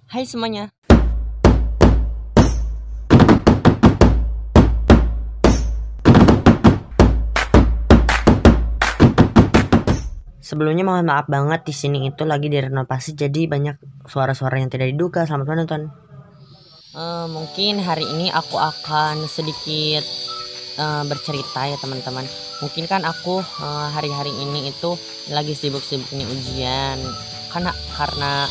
Hai semuanya. Sebelumnya mohon maaf banget, di sini itu lagi direnovasi jadi banyak suara-suara yang tidak diduga. Selamat menonton. Mungkin hari ini aku akan sedikit bercerita ya teman-teman. Mungkin kan aku hari-hari ini itu lagi sibuk-sibuknya ujian karena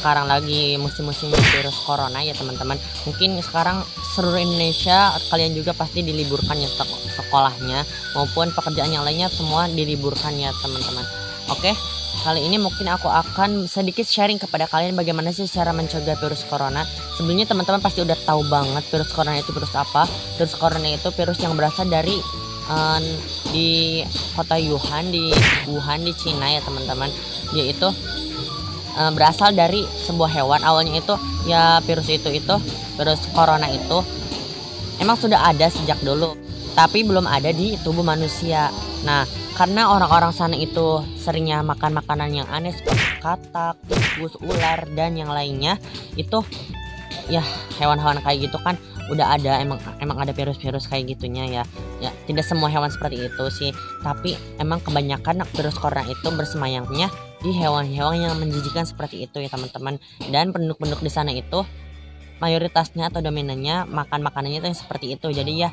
sekarang lagi musim-musim virus corona ya teman-teman. Mungkin sekarang seluruh Indonesia kalian juga pasti diliburkan ya, sekolahnya maupun pekerjaan yang lainnya semua diliburkan ya teman-teman. Oke, kali ini mungkin aku akan sedikit sharing kepada kalian bagaimana sih cara mencegah virus corona. Sebelumnya teman-teman pasti udah tahu banget virus corona itu virus apa. Virus corona itu virus yang berasal dari di kota Wuhan di Cina ya teman-teman. Yaitu berasal dari sebuah hewan. Awalnya itu ya virus corona itu emang sudah ada sejak dulu, tapi belum ada di tubuh manusia. Nah, karena orang-orang sana itu seringnya makan makanan yang aneh seperti katak, tikus, ular dan yang lainnya, itu ya hewan-hewan kayak gitu kan udah ada, emang ada virus-virus kayak gitunya ya. Ya, tidak semua hewan seperti itu sih, tapi emang kebanyakan virus corona itu bersemayamnya di hewan-hewan yang menjijikan seperti itu ya teman-teman. Dan penduduk-penduduk di sana itu mayoritasnya atau dominannya makan makanannya itu yang seperti itu. Jadi ya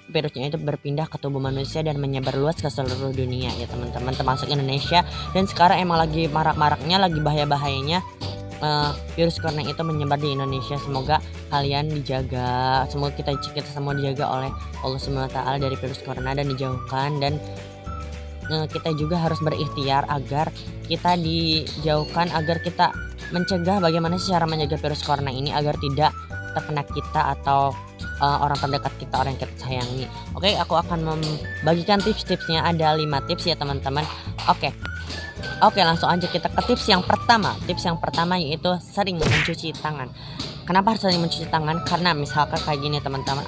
virusnya itu berpindah ke tubuh manusia dan menyebar luas ke seluruh dunia ya teman-teman, termasuk Indonesia. Dan sekarang emang lagi marak-maraknya, lagi bahaya-bahayanya virus corona itu menyebar di Indonesia. Semoga kalian dijaga, semoga kita semua dijaga oleh Allah SWT dari virus corona dan dijauhkan. Dan kita juga harus berikhtiar agar kita dijauhkan, agar kita mencegah bagaimana sih cara menjaga virus corona ini agar tidak terkena kita atau orang terdekat kita, orang yang kita sayangi. Oke, aku akan membagikan tips-tipsnya. Ada 5 tips ya teman-teman. Oke, langsung aja kita ke tips yang pertama. Tips yang pertama yaitu sering mencuci tangan. Kenapa harus sering mencuci tangan? Karena misalkan kayak gini teman-teman,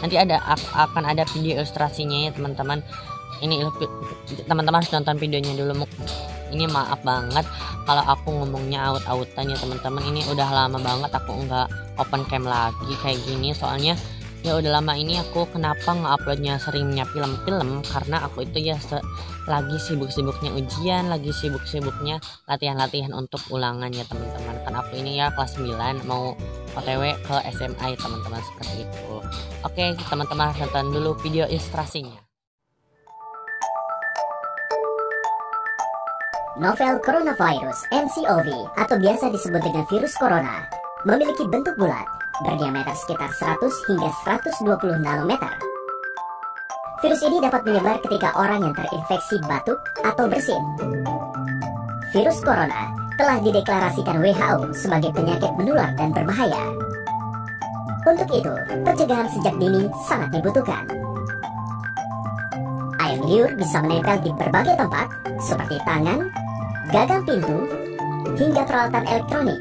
nanti akan ada video ilustrasinya ya teman-teman. Ini teman-teman harus nonton videonya dulu. Ini maaf banget kalau aku ngomongnya out-outan ya teman-teman. Ini udah lama banget aku nggak open cam lagi kayak gini, soalnya ya udah lama ini aku kenapa nge-uploadnya seringnya film-film, karena aku itu ya lagi sibuk-sibuknya ujian, lagi sibuk-sibuknya latihan-latihan untuk ulangan ya teman-teman. Kan aku ini ya kelas 9 mau OTW ke SMA ya teman-teman, seperti itu. Oke, teman-teman harus nonton dulu video ilustrasinya. Novel coronavirus (nCoV) atau biasa disebut dengan virus corona memiliki bentuk bulat, berdiameter sekitar 100 hingga 120 nanometer. Virus ini dapat menyebar ketika orang yang terinfeksi batuk atau bersin. Virus corona telah dideklarasikan WHO sebagai penyakit menular dan berbahaya. Untuk itu, pencegahan sejak dini sangat dibutuhkan. Air liur bisa menempel di berbagai tempat seperti tangan, gagang pintu, hingga peralatan elektronik.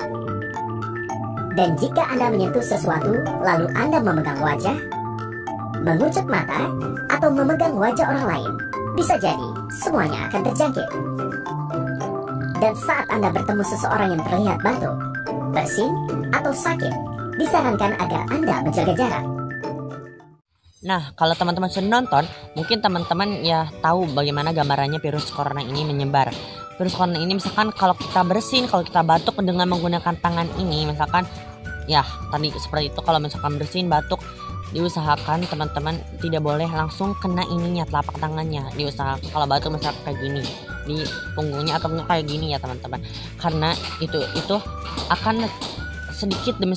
Dan jika Anda menyentuh sesuatu lalu Anda memegang wajah, mengucek mata, atau memegang wajah orang lain, bisa jadi semuanya akan terjangkit. Dan saat Anda bertemu seseorang yang terlihat batuk, bersin, atau sakit, disarankan agar Anda menjaga jarak. Nah, kalau teman-teman sudah nonton, mungkin teman-teman ya tahu bagaimana gambarannya virus corona ini menyebar. Virus corona ini misalkan kalau kita bersin, kalau kita batuk dengan menggunakan tangan ini, misalkan ya tadi seperti itu, kalau misalkan bersin, batuk, diusahakan teman-teman tidak boleh langsung kena ininya, telapak tangannya. Diusahakan kalau batuk misalkan kayak gini di punggungnya atau kayak gini ya teman-teman, karena itu akan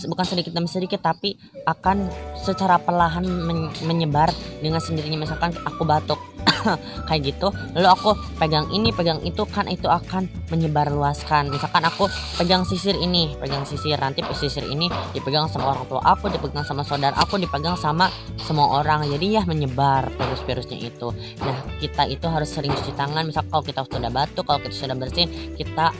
bukan sedikit demi sedikit, tapi akan secara perlahan menyebar dengan sendirinya. Misalkan aku batuk kayak gitu, lalu aku pegang ini, pegang itu, kan itu akan menyebar luaskan. Misalkan aku pegang sisir ini, nanti sisir ini dipegang sama orang tua aku, dipegang sama saudara aku, dipegang sama semua orang, jadi ya menyebar virus-virusnya itu. Nah, kita itu harus sering cuci tangan. Misal kalau kita sudah batuk, kalau kita sudah bersin, kita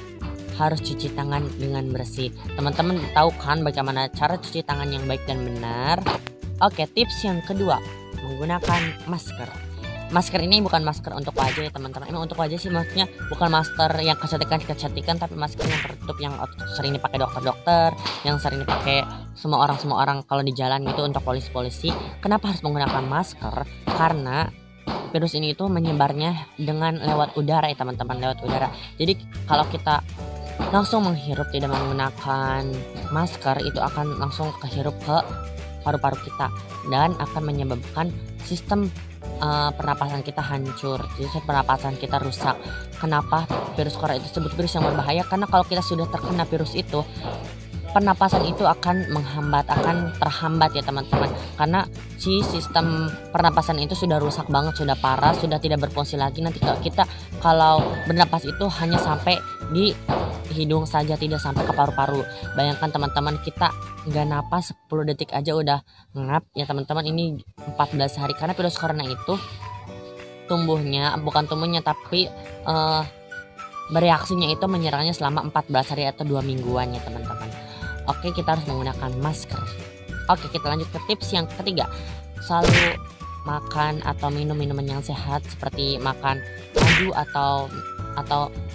harus cuci tangan dengan bersih. Teman-teman tahu kan bagaimana cara cuci tangan yang baik dan benar? Oke, tips yang kedua, menggunakan masker. masker ini bukan masker untuk wajah ya teman-teman. Emang untuk wajah sih, maksudnya bukan masker yang kecantikan, tapi masker yang tertutup yang sering dipakai dokter-dokter, yang sering dipakai semua orang kalau di jalan gitu, untuk polisi-polisi. Kenapa harus menggunakan masker? Karena virus ini itu menyebarnya dengan lewat udara ya teman-teman, lewat udara. Jadi kalau kita langsung menghirup tidak menggunakan masker, itu akan langsung kehirup ke paru-paru kita dan akan menyebabkan sistem pernapasan kita hancur, sistem pernapasan kita rusak. Kenapa virus corona itu disebut virus yang berbahaya? Karena kalau kita sudah terkena virus itu, pernapasan itu akan terhambat ya teman-teman, karena si sistem pernapasan itu sudah rusak banget, sudah parah, sudah tidak berfungsi lagi. Nanti kita kalau bernapas itu hanya sampai di hidung saja, tidak sampai ke paru-paru. Bayangkan teman-teman, kita nggak napas 10 detik aja udah ngap ya teman-teman. Ini 14 hari, karena virus corona itu bukan tumbuhnya tapi bereaksinya itu menyerangnya selama 14 hari atau 2 mingguan ya teman-teman. Oke, kita harus menggunakan masker. Oke, kita lanjut ke tips yang ketiga. Selalu makan atau minum minuman yang sehat, seperti makan madu atau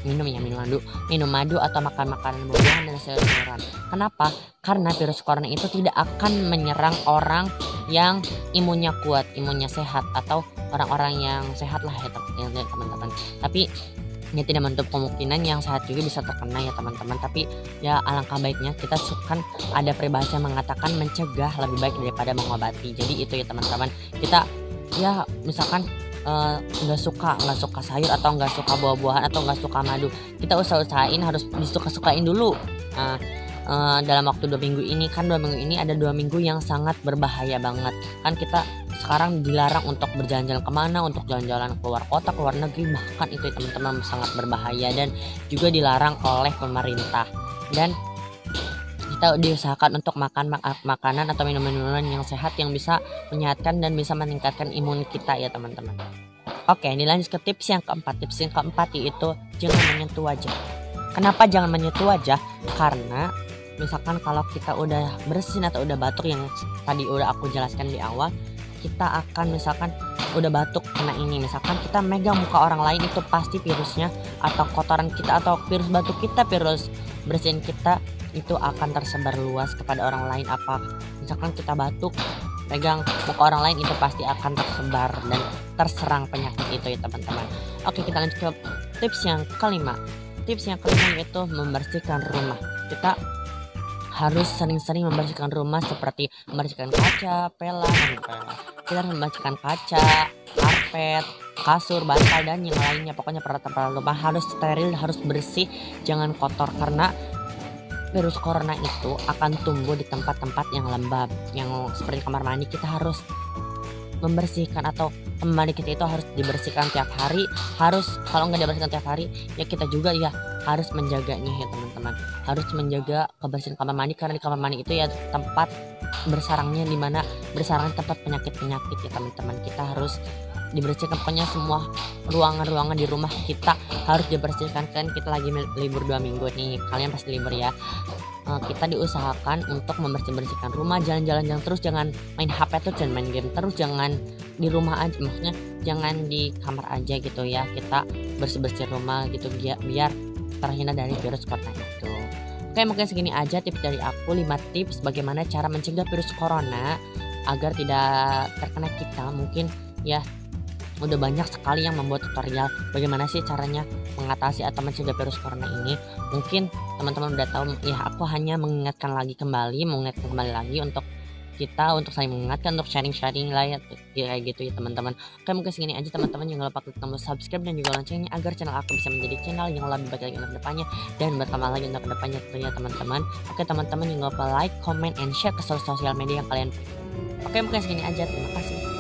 minum madu atau makan makanan buah-buahan dan sayur-sayuran. Kenapa? Karena virus corona itu tidak akan menyerang orang yang imunnya kuat, imunnya sehat, atau orang-orang yang sehat lah ya teman-teman. Tapi ini tidak menutup kemungkinan yang sehat juga bisa terkena ya teman-teman. Tapi ya alangkah baiknya kita kan ada peribahasa yang mengatakan mencegah lebih baik daripada mengobati. Jadi itu ya teman-teman. Kita ya misalkan nggak suka sayur atau nggak suka buah-buahan atau nggak suka madu, kita usahain harus disuka-sukain dulu. Dalam waktu 2 minggu ini kan, 2 minggu ini ada 2 minggu yang sangat berbahaya banget kan. Kita sekarang dilarang untuk berjalan-jalan kemana, untuk jalan-jalan keluar kota, keluar negeri, bahkan itu teman-teman sangat berbahaya dan juga dilarang oleh pemerintah. Dan kita diusahakan untuk makan makanan atau minuman yang sehat yang bisa menyehatkan dan bisa meningkatkan imun kita ya teman-teman. Oke, dilanjut ke tips yang keempat. Tips yang keempat yaitu jangan menyentuh wajah. Kenapa jangan menyentuh wajah? Karena misalkan kalau kita udah bersin atau udah batuk, yang tadi udah aku jelaskan di awal, kita akan misalkan udah batuk kena ini, misalkan kita megang muka orang lain, itu pasti virusnya atau kotoran kita atau virus batuk kita, virus bersin kita itu akan tersebar luas kepada orang lain. Apa misalkan kita batuk pegang muka orang lain, itu pasti akan tersebar dan terserang penyakit itu ya teman-teman. Oke, kita lanjut ke tips yang kelima. Tips yang kelima yaitu membersihkan rumah. Kita harus sering-sering membersihkan rumah, seperti membersihkan kaca, pelan. Kita harus membersihkan kaca, karpet, kasur, bantal, dan yang lainnya. Pokoknya peralatan rumah harus steril, harus bersih, jangan kotor. Karena virus corona itu akan tumbuh di tempat-tempat yang lembab, yang seperti kamar mandi. Kita harus membersihkan, atau kamar mandi kita itu harus dibersihkan tiap hari. Harus, kalau nggak dibersihkan tiap hari ya kita juga ya harus menjaganya ya teman-teman. Harus menjaga kebersihan kamar mandi, karena di kamar mandi itu ya tempat bersarangnya, dimana bersarang tempat penyakit-penyakit ya teman-teman. Kita harus dibersihkan, pokoknya semua ruangan-ruangan di rumah kita harus dibersihkan. Kan kita lagi libur 2 minggu nih, kalian pasti libur ya. Kita diusahakan untuk membersihkan rumah, jalan-jalan terus, jangan main HP tuh, jangan main game terus, jangan di rumah aja, maksudnya jangan di kamar aja gitu ya. Kita bersih-bersih rumah gitu biar terhindar dari virus corona itu. Oke, mungkin segini aja tips dari aku, 5 tips bagaimana cara mencegah virus corona agar tidak terkena kita. Mungkin ya udah banyak sekali yang membuat tutorial bagaimana sih caranya mengatasi atau mencegah virus corona ini. Mungkin teman-teman udah tahu ya, aku hanya mengingatkan kembali lagi untuk kita, untuk saling mengingatkan, untuk sharing lah ya kayak gitu ya teman-teman. Oke, mungkin segini aja teman-teman. Jangan lupa klik tombol subscribe dan juga loncengnya agar channel aku bisa menjadi channel yang lebih baik lagi untuk kedepannya dan berkembang lagi untuk kedepannya tentunya teman-teman. Oke teman-teman, jangan lupa like, comment, and share ke sosial media yang kalian. Oke, mungkin segini aja, terima kasih.